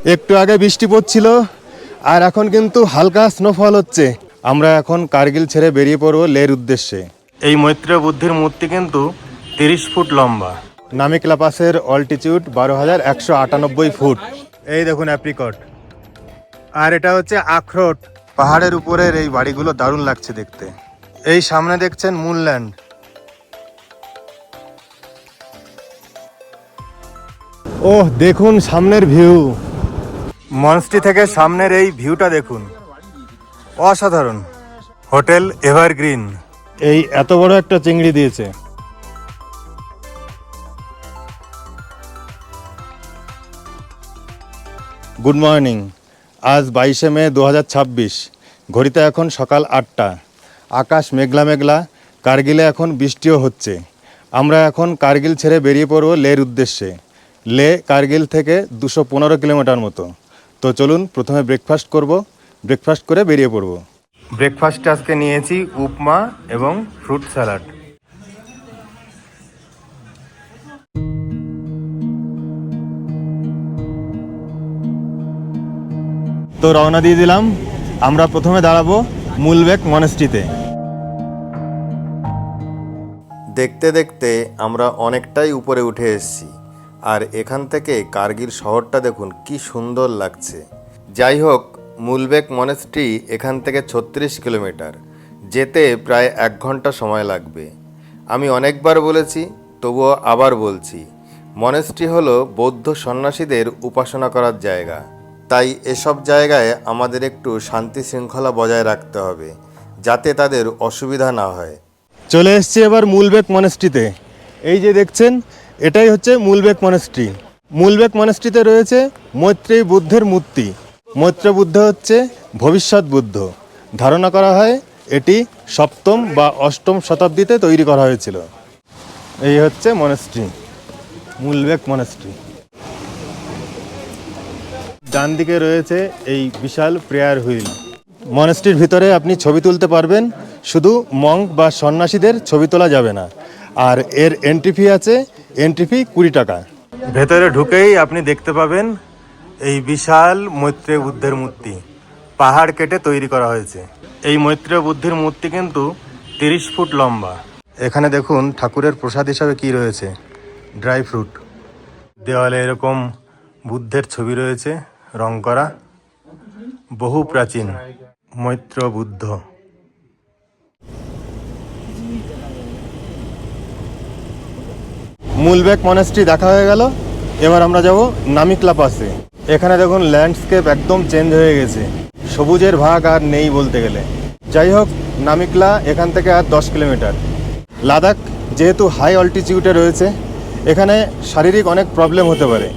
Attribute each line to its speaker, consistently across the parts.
Speaker 1: একটু আগে বৃষ্টি পড়ছিল আর এখন কিন্তু হালকা স্নোফল হচ্ছে। আমরা এখন কার্গিল ছেড়ে বেরিয়ে পড়বো লের উদ্দেশ্যে। এই মৈত্রেয় বুদ্ধের মূর্তি কিন্তু 30 ফুট লম্বা। নামিকলা পাসের অল্টিটিউড 12,198 ফুট। এই দেখুন অ্যাপ্রিকট, আর এটা হচ্ছে আখরোট। পাহাড়ের উপরের এই বাড়িগুলো দারুণ লাগছে দেখতে। এই সামনে দেখছেন মুনল্যান্ড। ওহ, দেখুন সামনের ভিউ। মনস্ট্রি থেকে সামনের এই ভিউটা দেখুন, অসাধারণ। হোটেল এভারগ্রিন এই এত বড় একটা চিংড়ি দিয়েছে। Good morning. আজ 22শে মে 2026। ঘড়িতে এখন সকাল 8টা। আকাশ মেঘলা মেঘলা। কার্গিলে এখন বৃষ্টিও হচ্ছে। আমরা এখন কার্গিল ছেড়ে বেরিয়ে পড়ব লের উদ্দেশ্যে। লে কার্গিল থেকে 215 কিলোমিটার মতো। তো চলুন প্রথমে ব্রেকফাস্ট করব, ব্রেকফাস্ট করে বেরিয়ে পড়ব। ব্রেকফাস্টে আজকে নিয়েছি উপমা এবং ফ্রুট স্যালাড। তো রওনা দিয়ে দিলাম। আমরা প্রথমে দাঁড়াবো মুলবেক মনেস্ট্রিতে। দেখতে দেখতে আমরা অনেকটাই উপরে উঠে এসেছি, আর এখান থেকে কার্গিল শহরটা দেখুন কি সুন্দর লাগছে। যাই হোক, মুলবেক মনেস্ট্রি এখান থেকে 36 কিলোমিটার, যেতে প্রায় 1 ঘন্টা সময় লাগবে। আমি অনেকবার বলেছি, তবুও আবার বলছি, মনেস্ট্রি হলো বৌদ্ধ সন্ন্যাসীদের উপাসনা করার জায়গা। তাই এসব জায়গায় আমাদের একটু শান্তি শৃঙ্খলা বজায় রাখতে হবে, যাতে তাদের অসুবিধা না হয়। চলে এসছি এবার মুলবেক মনেস্ট্রিতে। এই যে দেখছেন, এটাই হচ্ছে মুলবেক মনেস্ট্রি। মুলবেক মনেস্ট্রিতে রয়েছে মৈত্রেয়ী বুদ্ধের মূর্তি। মৈত্রেয় বুদ্ধ হচ্ছে ভবিষ্যৎ বুদ্ধ। ধারণা করা হয় এটি 7ম বা 8ম শতাব্দীতে তৈরি করা হয়েছিল। এই হচ্ছে মনেস্ট্রি, মুলবেক মনেস্ট্রি। ডান দিকে রয়েছে এই বিশাল প্রেয়ার হুইল। মনেস্ট্রির ভিতরে আপনি ছবি তুলতে পারবেন, শুধু মঙ্ক বা সন্ন্যাসীদের ছবি তোলা যাবে না। আর এর এন্ট্রি ফি আছে, এন্ট্রি ফি 20 টাকা। ভেতরে ঢুকেই আপনি দেখতে পাবেন এই বিশাল মৈত্রেয় বুদ্ধের মূর্তি। পাহাড় কেটে তৈরি করা হয়েছে। এই মৈত্রেয় বুদ্ধের মূর্তি কিন্তু 30 ফুট লম্বা। এখানে দেখুন ঠাকুরের প্রসাদ হিসাবে কি রয়েছে, ড্রাই ফ্রুট। দেওয়ালে এরকম বুদ্ধের ছবি রয়েছে রং করা। বহু প্রাচীন মৈত্র বুদ্ধ। মুলবেক মনেস্ট্রি দেখা হয়ে গেল। এবার আমরা যাব নামিকলা পাসে। এখানে দেখুন ল্যান্ডস্কেপ একদম চেঞ্জ হয়ে গেছে, সবুজের ভাগ আর নেই বলতে গেলে। যাই হোক, নামিকলা এখান থেকে আর 10 কিলোমিটার। লাদাখ যেহেতু হাই অল্টিটিউডে রয়েছে, এখানে শারীরিক অনেক প্রবলেম হতে পারে।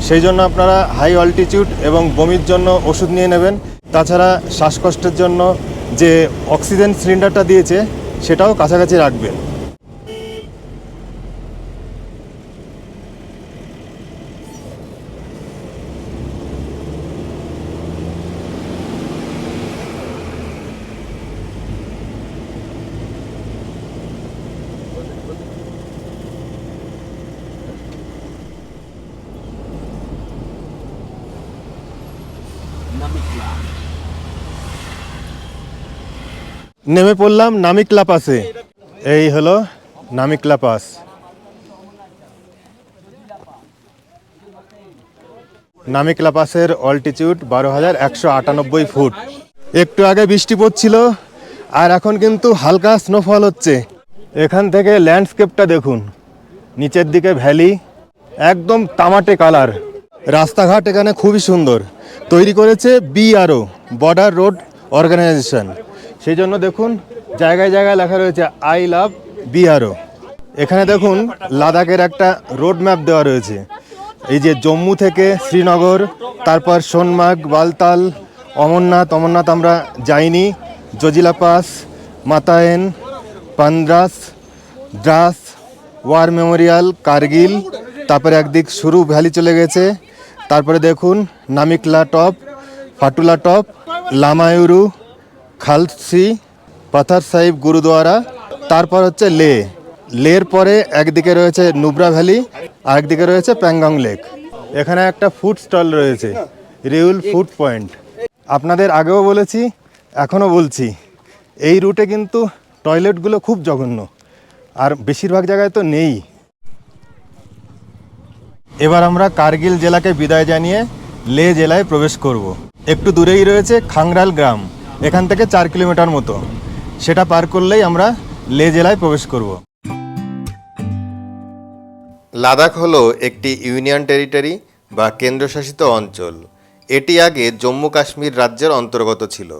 Speaker 1: সেই জন্য আপনারা হাই অল্টিটিউড এবং বমির জন্য ওষুধ নিয়ে নেবেন। তাছাড়া শ্বাসকষ্টের জন্য যে অক্সিজেন সিলিন্ডারটা দিয়েছে সেটাও কাছাকাছি রাখবেন। নেমে পড়লাম নামিকলা পাসে। এই হলো নামিকলা পাস। নামিকলা পাসের অল্টিটিউড 12,198 ফুট। একটু আগে বৃষ্টি পড়ছিল আর এখন কিন্তু হালকা স্নোফল হচ্ছে। এখান থেকে ল্যান্ডস্কেপটা দেখুন, নিচের দিকে ভ্যালি, একদম তামাটে কালার। রাস্তাঘাট এখানে খুবই সুন্দর। তৈরি করেছে BRO, বর্ডার রোড অর্গানাইজেশন। সেই জন্য দেখুন জায়গায় জায়গায় লেখা রয়েছে আই লাভ BRO। এখানে দেখুন লাদাখের একটা রোড ম্যাপ দেওয়া রয়েছে। এই যে জম্মু থেকে শ্রীনগর, তারপর সোনমার্গ, বালতাল, অমরনাথ আমরা যাইনি, Zojila pass, Matayen, Pandras, Drass, war memorial, Kargil, তারপরে একদিক সুরু ভ্যালি চলে গেছে। তারপরে দেখুন নামিকলা টপ, ফাটুলা টপ, লামায়ুরু, খালসি, পাথার সাহিব গুরুদুয়ারা। তারপর হচ্ছে লের পরে একদিকে রয়েছে নুব্রা ভ্যালি আর একদিকে রয়েছে প্যাংগং লেক। এখানে একটা ফুড স্টল রয়েছে, রেউল ফুড পয়েন্ট। আপনাদের আগেও বলেছি, এখনও বলছি, এই রুটে কিন্তু টয়লেটগুলো খুব জঘন্য, আর বেশিরভাগ জায়গায় তো নেই। এবার আমরা কার্গিল জেলাকে বিদায় জানিয়ে লে জেলায় প্রবেশ করব। একটু দূরেই রয়েছে খাংরাল গ্রাম, এখান থেকে 4 কিলোমিটার মতো। সেটা পার করলেই আমরা লে জেলায় প্রবেশ করব। লাদাখ হলো একটি ইউনিয়ন টেরিটরি বা কেন্দ্রশাসিত অঞ্চল। এটি আগে জম্মু কাশ্মীর রাজ্যের অন্তর্গত ছিল।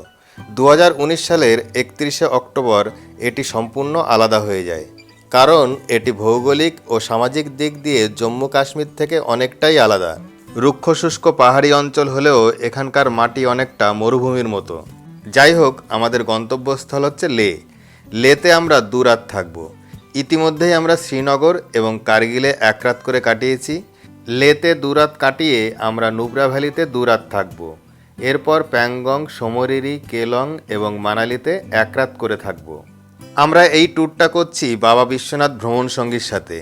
Speaker 1: 2019 সালের 31শে অক্টোবর এটি সম্পূর্ণ আলাদা হয়ে যায়, কারণ এটি ভৌগোলিক ও সামাজিক দিক দিয়ে জম্মু কাশ্মীর থেকে অনেকটাই আলাদা। রুক্ষ শুষ্ক পাহাড়ি অঞ্চল হলেও এখানকার মাটি অনেকটা মরুভূমির মতো। যাই হোক, আমাদের গন্তব্যস্থল হচ্ছে লে। লেতে আমরা 2 রাত থাকবো। ইতিমধ্যেই আমরা শ্রীনগর এবং কার্গিলে 1 রাত করে কাটিয়েছি। লেতে 2 রাত কাটিয়ে আমরা নুব্রা ভ্যালিতে 2 রাত থাকব। এরপর প্যাংগং, সমরিরি, কেলং এবং মানালিতে 1 রাত করে থাকব। আমরা এই ট্যুরটা করছি বাবা বিশ্বনাথ ভ্রমণ সঙ্গীর সাথে,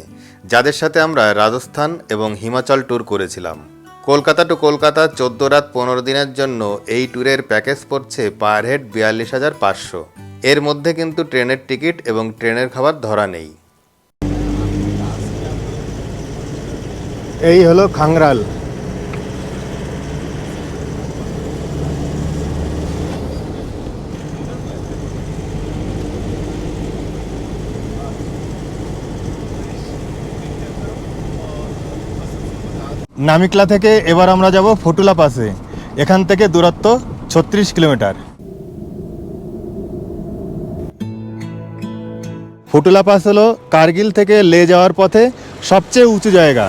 Speaker 1: যাদের সাথে আমরা রাজস্থান এবং হিমাচল ট্যুর করেছিলাম। কলকাতা টু কলকাতা 14 রাত 15 দিনের জন্য এই ট্যুরের প্যাকেজ পড়ছে পার হেড 42,500। এর মধ্যে কিন্তু ট্রেনের টিকিট এবং ট্রেনের খাবার ধরা নেই। এই হলো খাংরাল। নামিকলা থেকে এবার আমরা যাব ফটুলা পাসে। এখান থেকে দূরত্ব 36 কিলোমিটার। ফটুলা পাস হলো কার্গিল থেকে লে যাওয়ার পথে সবচেয়ে উঁচু জায়গা।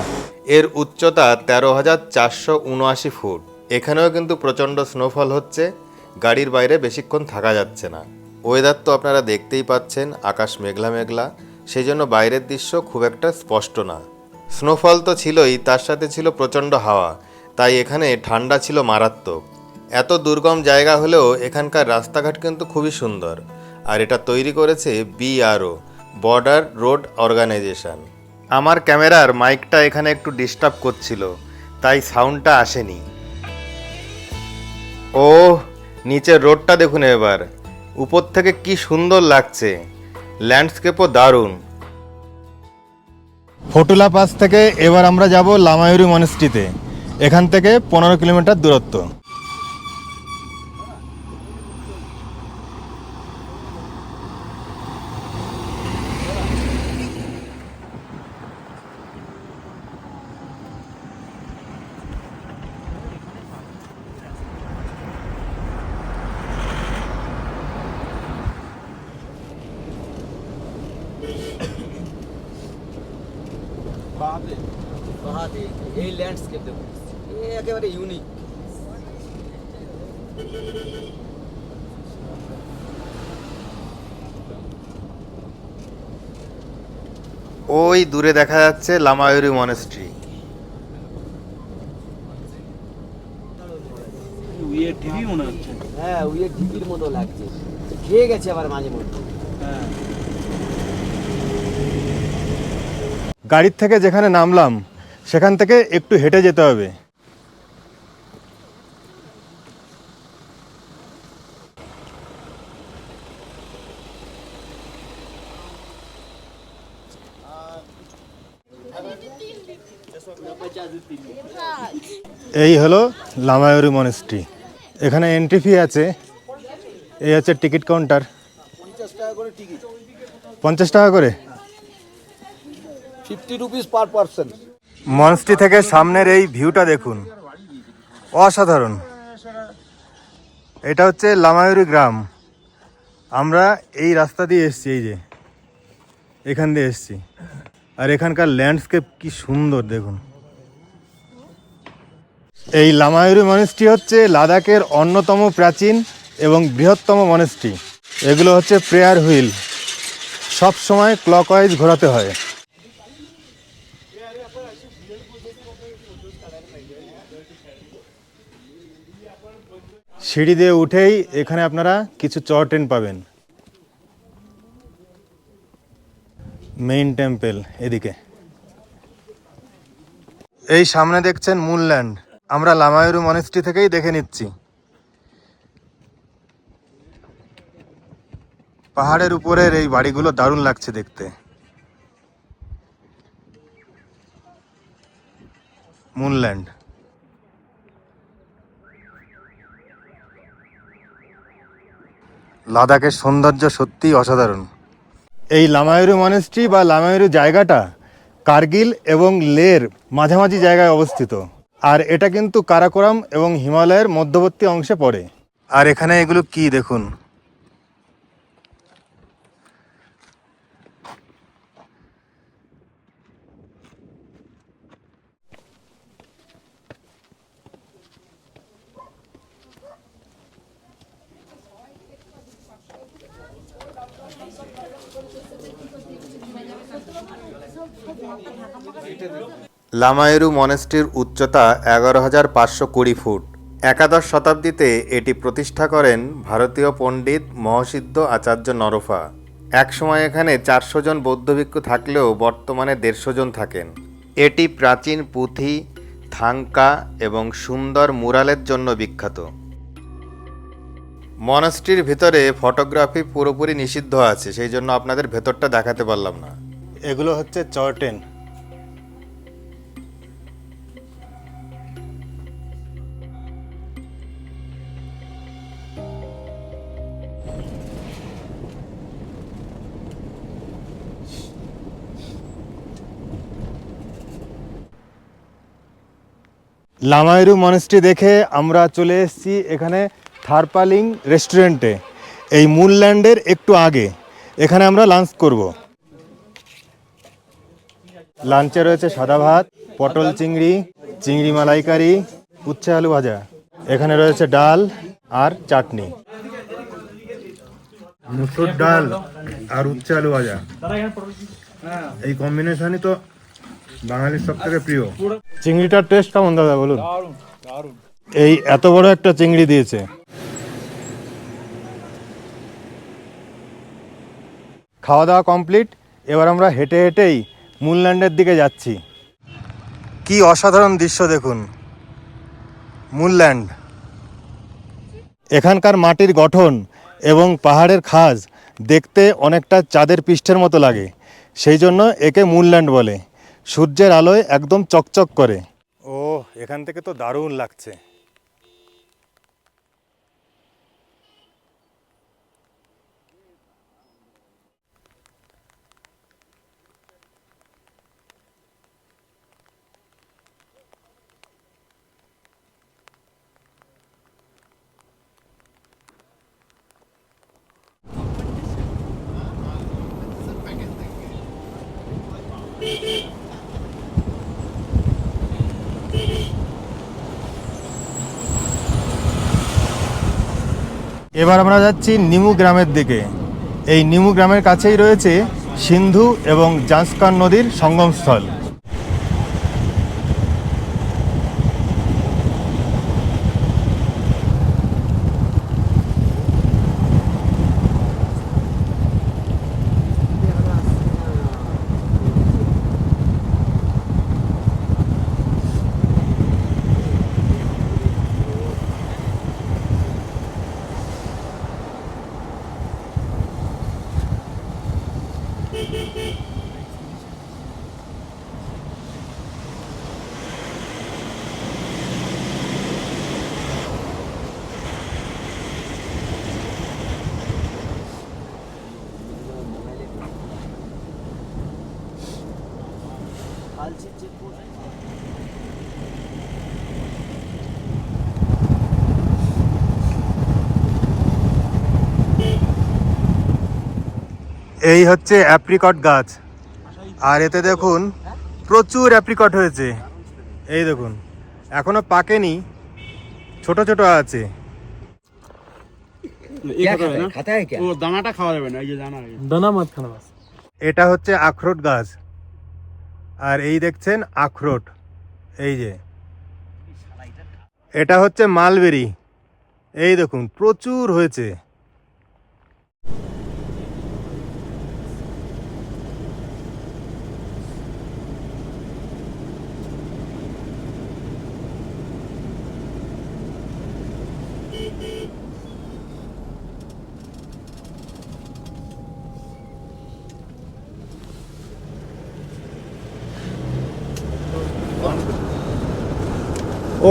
Speaker 1: এর উচ্চতা 13,479 ফুট। এখানেও কিন্তু প্রচণ্ড স্নোফল হচ্ছে, গাড়ির বাইরে বেশিক্ষণ থাকা যাচ্ছে না। ওয়েদার তো আপনারা দেখতেই পাচ্ছেন, আকাশ মেঘলা মেঘলা, সেই জন্য বাইরের দৃশ্য খুব একটা স্পষ্ট না। স্নোফল তো ছিলই, তার সাথে ছিল প্রচণ্ড হাওয়া, তাই এখানে ঠান্ডা ছিল মারাত্মক। এত দুর্গম জায়গা হলেও এখানকার রাস্তাঘাট কিন্তু খুবই সুন্দর, আর এটা তৈরি করেছে BRO, বর্ডার রোড অর্গানাইজেশন। আমার ক্যামেরার মাইকটা এখানে একটু ডিস্টার্ব করছিল, তাই সাউন্ডটা আসেনি। ও, নিচের রোডটা দেখুন এবার, উপর থেকে কি সুন্দর লাগছে, ল্যান্ডস্কেপও দারুণ। ফটুলা পাস থেকে এবার আমরা যাব লামায়ুরি মনেস্ট্রিতে। এখান থেকে 15 কিলোমিটার দূরত্ব।
Speaker 2: এই ল্যান্ডস্কেপ দেখুন, একেবারে ইউনিক।
Speaker 1: ওই দূরে দেখা যাচ্ছে লামায়ুরি মনেস্ট্রি।
Speaker 2: উইয়ের টিভি মনে হচ্ছে। হ্যাঁ, উইয়ের টিভির মতো লাগছে, খেয়ে গেছে আবার মাঝে মধ্যে। হ্যাঁ,
Speaker 1: গাড়ির থেকে যেখানে নামলাম সেখান থেকে একটু হেঁটে যেতে হবে। এই হলো লামায়ুরি মনেস্ট্রি। এখানে এন্ট্রি ফি আছে। এই হচ্ছে টিকিট কাউন্টার।
Speaker 2: 50 টাকা করে টিকিট।
Speaker 1: 50 টাকা করে।
Speaker 2: 50 রুপিস পার পারসন।
Speaker 1: মনেস্ট্রি থেকে সামনের এই ভিউটা দেখুন, অসাধারণ। এটা হচ্ছে লামায়ুরি গ্রাম। আমরা এই রাস্তা দিয়ে এসেছি, এই যে এখান দিয়ে এসেছি, আর এখানকার ল্যান্ডস্কেপ কি সুন্দর দেখুন। এই লামায়ুরি মনেস্ট্রি হচ্ছে লাদাখের অন্যতম প্রাচীন এবং বৃহত্তম মনেস্ট্রি। এগুলো হচ্ছে প্রেয়ার হুইল, সব সময় ক্লকওয়াইজ ঘোরাতে হয়। সিঁড়ি দিয়ে উঠেই এখানে আপনারা কিছু চর ট্রেন পাবেন। মেইন টেম্পল এদিকে। এই সামনে দেখছেন মূল ল্যান্ড। আমরা লামায়ুরু মনেস্ট্রি থেকেই দেখে নিচ্ছি। পাহাড়ের উপরের এই বাড়িগুলো দারুণ লাগছে দেখতে। মুনল্যান্ড। লাদাখের সৌন্দর্য সত্যিই অসাধারণ। এই লামায়ুরু মনেস্ট্রি বা লামায়ুরু জায়গাটা কার্গিল এবং লের মাঝামাঝি জায়গায় অবস্থিত। আর এটা কিন্তু কারাকোরাম এবং হিমালয়ের মধ্যবর্তী অংশে পড়ে। আর এখানে এগুলো কি দেখুন। লামায়ুরু মনেস্ট্রির উচ্চতা 11,520 ফুট। একাদশ শতাব্দীতে এটি প্রতিষ্ঠা করেন ভারতীয় পণ্ডিত মহসিদ্ধ আচার্য নরফা। একসময় এখানে 400 জন বৌদ্ধ ভিক্ষু থাকলেও বর্তমানে 150 জন থাকেন। এটি প্রাচীন পুঁথি, থাংকা এবং সুন্দর মুরালের জন্য বিখ্যাত। মনাস্ট্রির ভিতরে ফটোগ্রাফি পুরোপুরি নিষিদ্ধ আছে, সেই জন্য আপনাদের ভেতরটা দেখাতে পারলাম না। এগুলো হচ্ছে চর্টেন। লামায়ুরু মনেস্ট্রি দেখে আমরা চলে এসেছি এখানে থারপালিং রেস্টুরেন্টে, এই মুনল্যান্ডের একটু আগে। এখানে আমরা লাঞ্চ করব। লাঞ্চে রয়েছে সাদা ভাত, পটল চিংড়ি, চিংড়ি মালাইকারি, উচ্ছে আলু ভাজা। এখানে রয়েছে ডাল আর চাটনি। মুসুর ডাল আর উচ্ছে আলু ভাজা, এই কম্বিনেশনই তো বাঙালির সব থেকে প্রিয়। চিংড়িটার টেস্ট কেমন দাদা বলুন? এই এত বড় একটা চিংড়ি দিয়েছে। খাওয়া দাওয়া কমপ্লিট। এবার আমরা হেঁটে হেঁটেই মুনল্যান্ডের দিকে যাচ্ছি। কি অসাধারণ দৃশ্য দেখুন। মুনল্যান্ড, এখানকার মাটির গঠন এবং পাহাড়ের খাজ দেখতে অনেকটা চাঁদের পৃষ্ঠের মতো লাগে, সেই জন্য একে মুনল্যান্ড বলে। সূর্যের আলোয় একদম চকচক করে। ও, এখান থেকে তো দারুণ লাগছে। এবার আমরা যাচ্ছি নিমু গ্রামের দিকে। এই নিমু গ্রামের কাছেই রয়েছে সিন্ধু এবং জাংস্কার নদীর সঙ্গমস্থল। এই হচ্ছে অ্যাপ্রিকট গাছ, আর এতে দেখুন প্রচুর অ্যাপ্রিকট হয়েছে। এই দেখুন, এখনো পাকেনি, ছোট ছোট আছে।
Speaker 3: দানাটা খাওয়া যাবে না, এই যে দানা মত খানা।
Speaker 1: এটা হচ্ছে আখরোট গাছ, আর এই দেখছেন আখরোট, এই যে এটা হচ্ছে মালবেরি। এই দেখুন প্রচুর হয়েছে।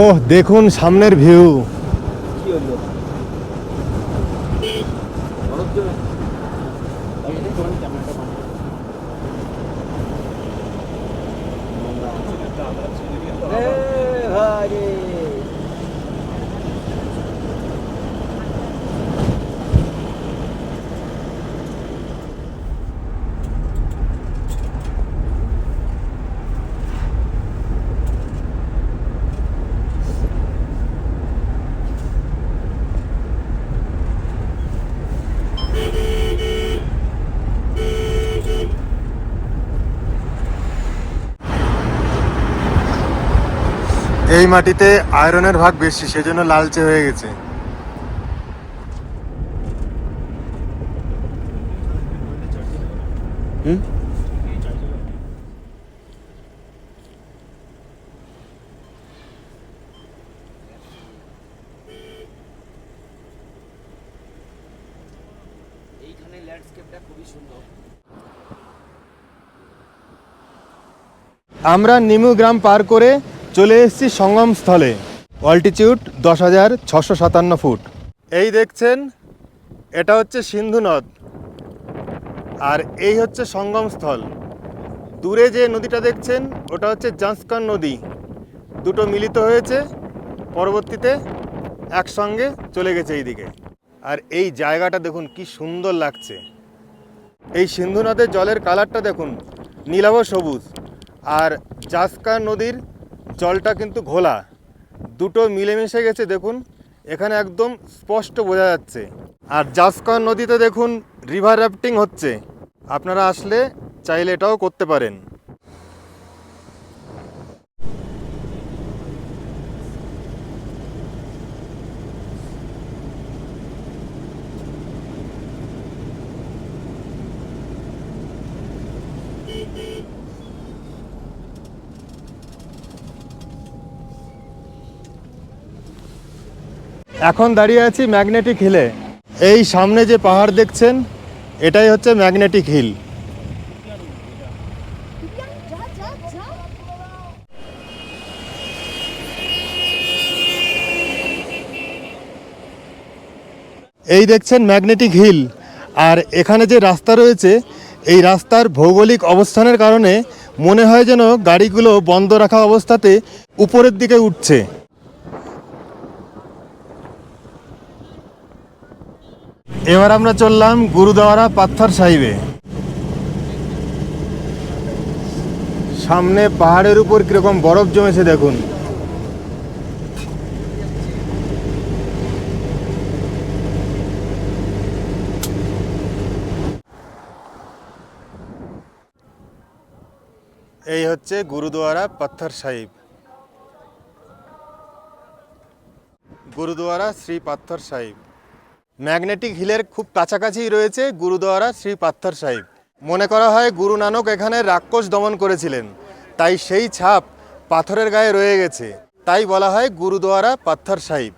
Speaker 1: ওহ দেখুন সামনের ভিউ।
Speaker 2: কি হলো বরফ জমে ভাই রে।
Speaker 1: এই মাটিতে আয়রনের ভাগ বেশি, সেজন্য লালচে হয়ে গেছে।
Speaker 2: এইখানে ল্যান্ডস্কেপটা খুবই সুন্দর।
Speaker 1: আমরা নিমু গ্রাম পার করে চলে এসেছি সঙ্গম স্থলে। Altitude 10,657 foot. এই দেখছেন, এটা হচ্ছে সিন্ধু নদ, আর এই হচ্ছে সঙ্গম স্থল। দূরে যে নদীটা দেখছেন ওটা হচ্ছে জাঁসকান নদী। দুটো মিলিত হয়েছে, পরবর্তীতে একসঙ্গে চলে গেছে এইদিকে। আর এই জায়গাটা দেখুন কি সুন্দর লাগছে। এই সিন্ধু নদের জলের কালারটা দেখুন, নীলাভ সবুজ, আর জাঁসকান নদীর জলটা কিন্তু ঘোলা। দুটো মিলেমিশে গেছে দেখুন, এখানে একদম স্পষ্ট বোঝা যাচ্ছে। আর জাঁসকান নদীতে দেখুন রিভার রাফটিং হচ্ছে। আপনারা আসলে চাইলে এটাও করতে পারেন। এখন দাঁড়িয়ে আছি ম্যাগনেটিক হিলে। এই সামনে যে পাহাড় দেখছেন এটাই হচ্ছে ম্যাগনেটিক হিল। এই দেখছেন ম্যাগনেটিক হিল। আর এখানে যে রাস্তা রয়েছে, এই রাস্তার ভৌগোলিক অবস্থানের কারণে মনে হয় যেন গাড়িগুলো বন্ধ রাখা অবস্থাতে উপরের দিকে উঠছে। এবার আমরা চললাম গুরুদ্বারা পাথর সাহিবে। সামনে পাহাড়ের উপর কিরকম বরফ জমেছে দেখুন। এই হচ্ছে গুরুদ্বারা পাথর সাহিব, গুরুদ্বারা শ্রী পাথর সাহিব। ম্যাগনেটিক হিলের খুব কাছাকাছি রয়েছে গুরুদ্বারা শ্রী পাথর সাহিব। মনে করা হয় গুরু নানক এখানে রাক্ষস দমন করেছিলেন, তাই সেই ছাপ পাথরের গায়ে রয়ে গেছে, তাই বলা হয় গুরুদ্বারা পাথর সাহিব।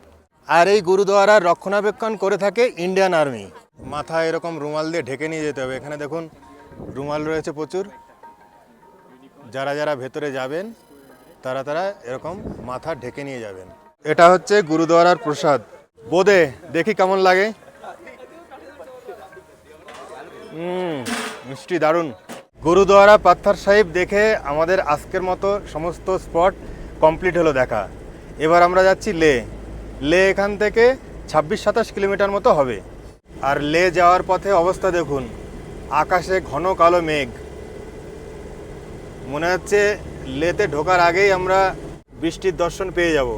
Speaker 1: আর এই গুরুদ্বারার রক্ষণাবেক্ষণ করে থাকে ইন্ডিয়ান আর্মি। মাথায় এরকম রুমাল দিয়ে ঢেকে নিয়ে যেতে হবে। এখানে দেখুন রুমাল রয়েছে প্রচুর। যারা যারা ভেতরে যাবেন তারা এরকম মাথা ঢেকে নিয়ে যাবেন। এটা হচ্ছে গুরুদ্বারার প্রসাদ। বোদে দেখি কেমন লাগে। মিষ্টি, দারুণ। গুরুদ্বারা পাথর সাহিব দেখে আমাদের আজকের মতো সমস্ত স্পট কমপ্লিট হলো দেখা। এবার আমরা যাচ্ছি লে। লে এখান থেকে 26-27 কিলোমিটার মতো হবে। আর লে যাওয়ার পথে অবস্থা দেখুন, আকাশে ঘন কালো মেঘ। মনে হচ্ছে লেতে ঢোকার আগেই আমরা বৃষ্টির দর্শন পেয়ে যাব।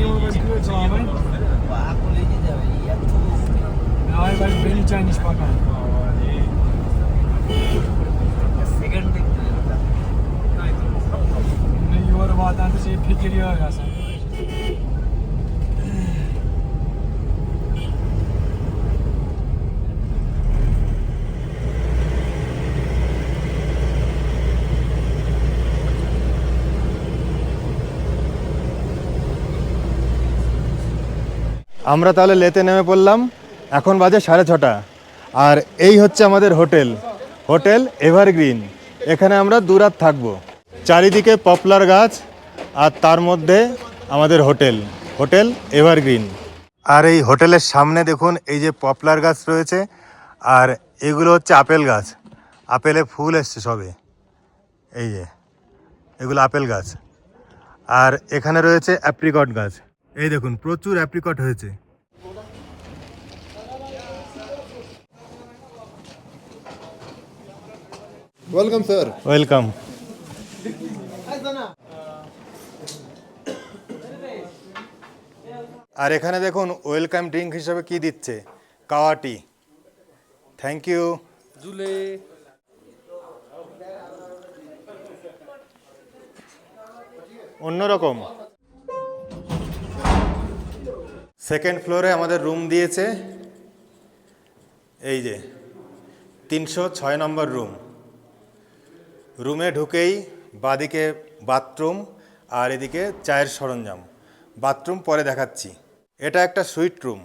Speaker 2: পাগল হয়ে যাবে এত সেকেন্ড দেখতে
Speaker 1: আমরা তাহলে লেতে নেমে পড়লাম, এখন বাজে 6:30। আর এই হচ্ছে আমাদের হোটেল, হোটেল এভারগ্রিন। এখানে আমরা 2 রাত থাকবো। চারিদিকে পপলার গাছ আর তার মধ্যে আমাদের হোটেল, হোটেল এভারগ্রিন। আর এই হোটেলের সামনে দেখুন এই যে পপলার গাছ রয়েছে, আর এগুলো হচ্ছে আপেল গাছ। আপেলে ফুল এসছে সবে, এই যে এগুলো আপেল গাছ। আর এখানে রয়েছে অ্যাপ্রিকট গাছ, এই দেখুন প্রচুর অ্যাপ্রিকট হয়েছে।
Speaker 4: Welcome sir.
Speaker 1: ওয়েলকাম। আর এখানে দেখুন ওয়েলকাম ড্রিঙ্ক হিসাবে কি দিচ্ছে, কাওয়া টি। Thank you. অন্যরকম। সেকেন্ড ফ্লোরে আমাদের রুম দিয়েছে, এই যে 306 নম্বর রুম। রুমে ঢুকেই বাদিকে বাথরুম আর এদিকে চায়ের সরঞ্জাম। বাথরুম পরে দেখাচ্ছি। এটা একটা সুইট রুম।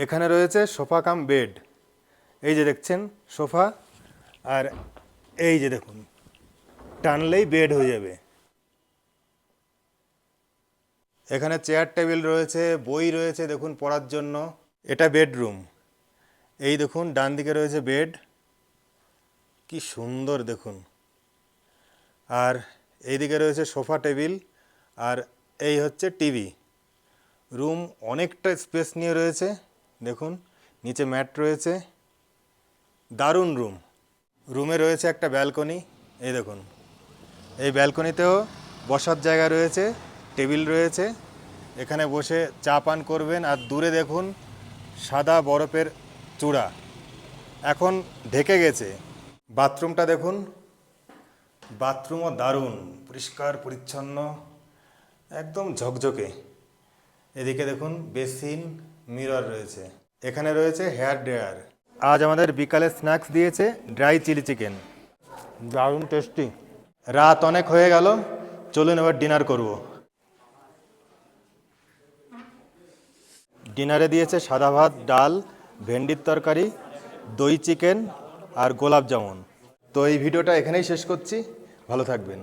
Speaker 1: এখানে রয়েছে সোফা কাম বেড, এই যে দেখছেন সোফা, আর এই যে দেখুন টানলেই বেড হয়ে যাবে। এখানে চেয়ার টেবিল রয়েছে, বই রয়েছে দেখুন পড়ার জন্য। এটা বেডরুম, এই দেখুন ডান দিকে রয়েছে বেড, কি সুন্দর দেখুন। আর এইদিকে রয়েছে সোফা টেবিল, আর এই হচ্ছে টিভি। রুম অনেকটা স্পেস নিয়ে রয়েছে, দেখুন নিচে ম্যাট রয়েছে, দারুণ রুম। রুমে রয়েছে একটা ব্যালকনি, এই দেখুন এই ব্যালকনিতেও বসার জায়গা রয়েছে, টেবিল রয়েছে, এখানে বসে চা পান করবেন। আর দূরে দেখুন সাদা বরফের চূড়া, এখন ঢেকে গেছে। বাথরুমটা দেখুন, বাথরুমও দারুণ পরিষ্কার পরিচ্ছন্ন, একদম ঝকঝকে। এদিকে দেখুন বেসিন, মিরর রয়েছে। এখানে রয়েছে হেয়ার ড্রায়ার। আজ আমাদের বিকালে স্ন্যাক্স দিয়েছে ড্রাই চিলি চিকেন, দারুণ টেস্টি। রাত অনেক হয়ে গেল, চলুন এবার ডিনার করব। ডিনারে দিয়েছে সাদা ভাত, ডাল, ভেন্ডির তরকারি, দই চিকেন আর গোলাপ জামুন। তো এই ভিডিওটা এখানেই শেষ করছি, ভালো থাকবেন।